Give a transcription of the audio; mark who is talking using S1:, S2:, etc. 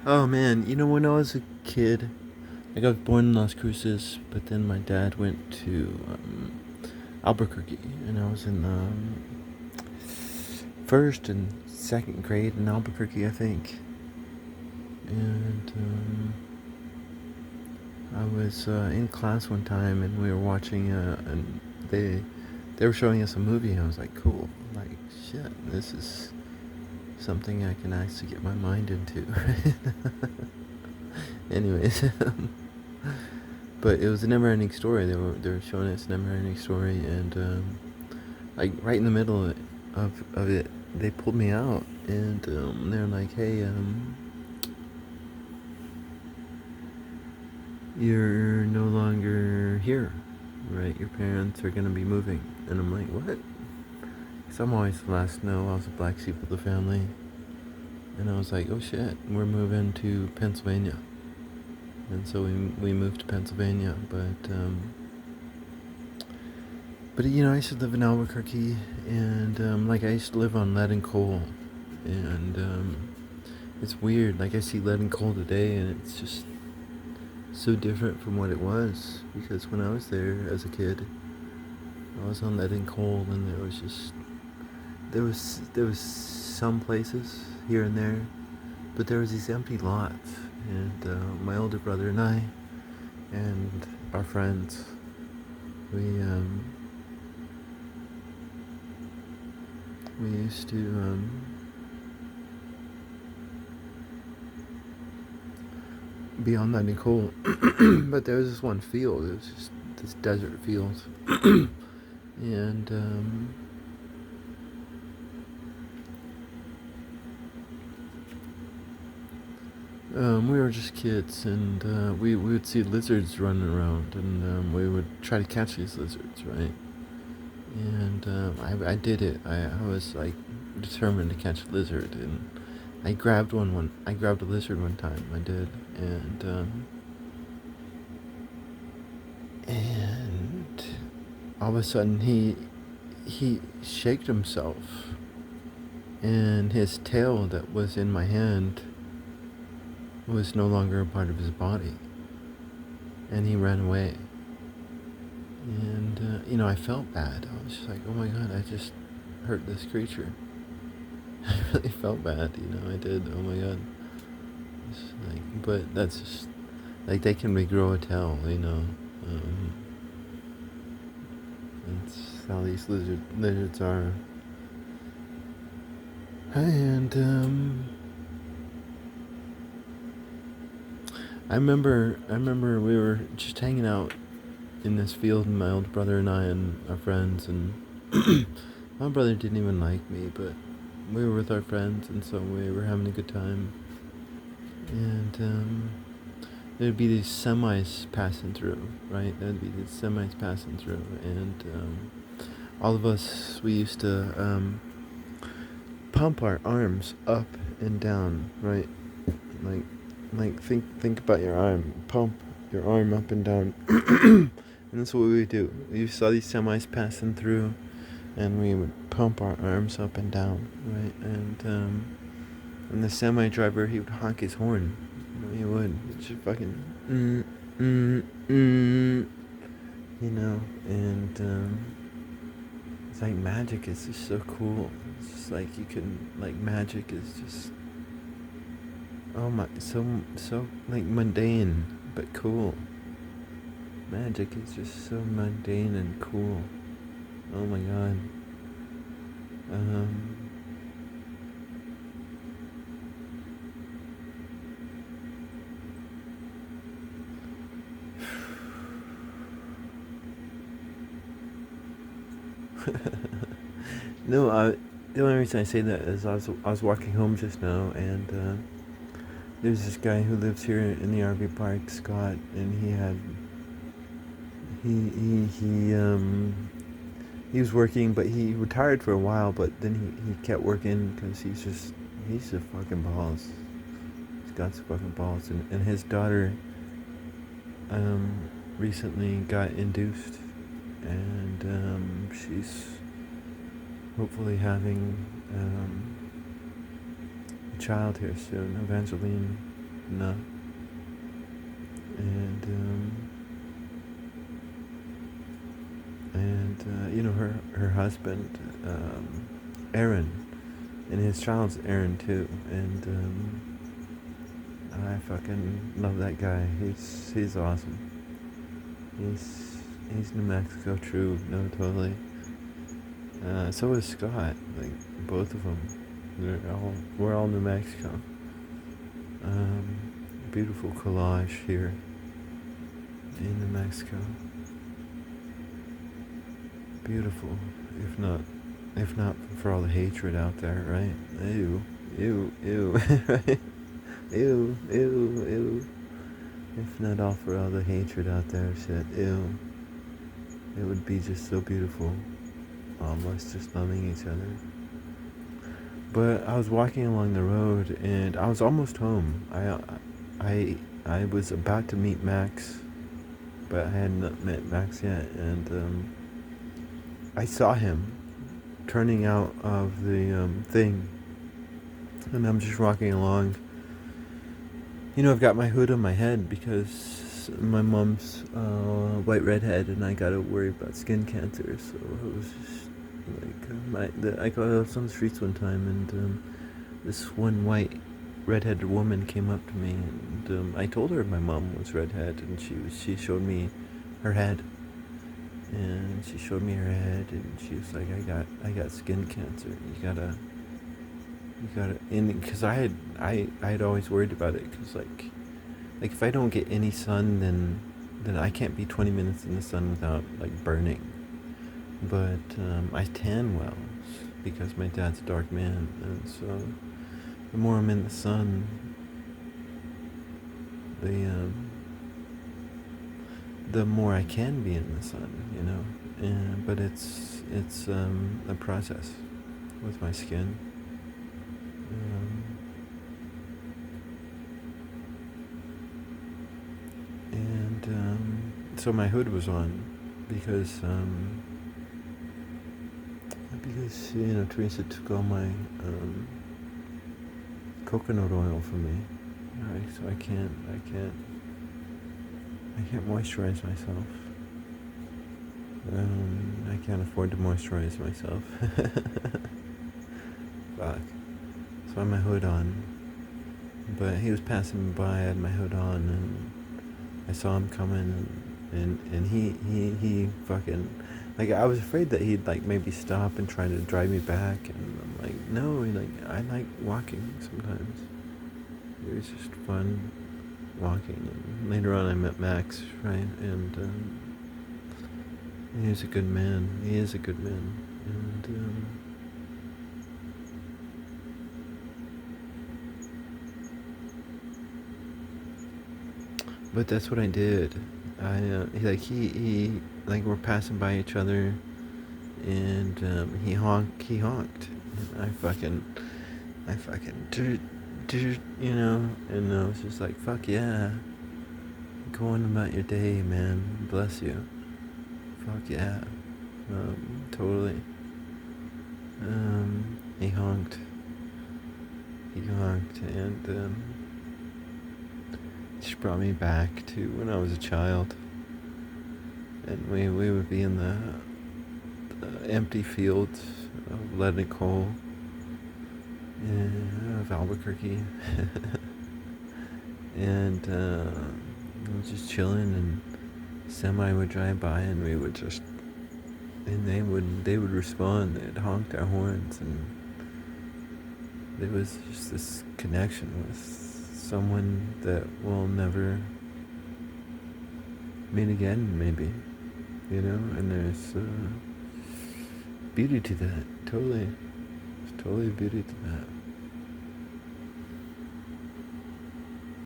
S1: Oh man, when I was a kid, like I was born in Las Cruces, but then my dad went to Albuquerque, and I was in first and second grade in Albuquerque, I think. And I was in class one time, and we were watching, and they were showing us a movie, and I was like, cool, like shit, this is something I can actually get my mind into. Anyways, but it was a never-ending story. They were showing us a never-ending story, and like right in the middle of it, they pulled me out, and they're like, "Hey, you're no longer here, right? Your parents are gonna be moving." And I'm like, "What?" Because I'm always the last to know. I was the black sheep of the family, and I was like, "Oh shit, we're moving to Pennsylvania." And so we moved to Pennsylvania, but I used to live in Albuquerque, and like I used to live on lead and coal, and it's weird. Like I see lead and coal today, and it's just so different from what it was. Because when I was there as a kid, I was on lead and coal, and there was some places here and there, but there was these empty lots, and my older brother and I, and our friends, we we used to be on that Nicole. But there was this one field. It was just this desert field, and we were just kids, and we would see lizards running around, and we would try to catch these lizards, right? And I did it. I was like determined to catch a lizard, and I grabbed one. I grabbed a lizard one time. I did, and all of a sudden he shaked himself, and his tail that was in my hand was no longer a part of his body, and he ran away. And I felt bad. I was just like, oh my god, I just hurt this creature. I really felt bad. I did. Oh my god. It's like, but that's just like they can regrow a tail. That's how these lizards are. And I remember we were just hanging out in this field, my older brother and I and our friends, and my brother didn't even like me, but we were with our friends, and so we were having a good time. And there'd be these semis passing through, right? There'd be these semis passing through, and all of us, we used to pump our arms up and down, right? Like, think about your arm. Pump your arm up and down, and that's what we would do. We saw these semis passing through, and we would pump our arms up and down, right? And the semi driver, he would honk his horn. He would. It's just fucking you know. And it's like magic is just so cool. It's just like you can like magic is just oh my so like mundane but cool. Magic is just so mundane and cool. Oh my god. Um, no, the only reason I say that is I was walking home just now, and there's this guy who lives here in the RV park, Scott, and he was working, but he retired for a while, but then he kept working because he's a fucking balls. He's got some fucking balls, and his daughter recently got induced, and she's hopefully having a child here soon, Evangeline. enough. And her husband, Aaron, and his child's Aaron too. And I fucking love that guy. He's awesome. He's New Mexico true. No, totally. So is Scott. Like both of them. We're all New Mexico. Beautiful collage here in New Mexico. Beautiful, if not for all the hatred out there, right? Ew, right? Ew. If not all for all the hatred out there, shit, ew. It would be just so beautiful, almost just loving each other. But I was walking along the road and I was almost home. I was about to meet Max, but I hadn't met Max yet, and I saw him turning out of the thing, and I'm just walking along. I've got my hood on my head because my mom's white redhead, and I gotta worry about skin cancer. So it was just like I was on the streets one time, and this one white redheaded woman came up to me, and I told her my mom was redhead, and she showed me her head. And she showed me her head, and she was like, I got skin cancer. You gotta, and because I had always worried about it, because like if I don't get any sun, then I can't be 20 minutes in the sun without like burning. But I tan well because my dad's a dark man, and so the more I'm in the sun, the more I can be in the sun, but it's a process with my skin. So my hood was on because Teresa took all my coconut oil from me, right? So I can't moisturize myself. I can't afford to moisturize myself. Fuck. So I had my hood on. But he was passing me by, I had my hood on, and I saw him coming, and he fucking, like, I was afraid that he'd, like, maybe stop and try to drive me back, and I'm like, no, like, I like walking sometimes. It was just fun walking, and later on I met Max, right, and he's a good man, he is a good man, and but that's what I did. He we're passing by each other, and he honked, and I fucking, and I was just like, fuck yeah, go on about your day, man, bless you, fuck yeah, totally, he honked, and just brought me back to when I was a child, and we would be in the empty fields of lead and coal of Albuquerque, and I was just chilling, and semi would drive by, and we would just, and they would respond, they'd honk their horns, and there was just this connection with someone that we'll never meet again, maybe, and there's beauty to that, totally, there's totally beauty to that.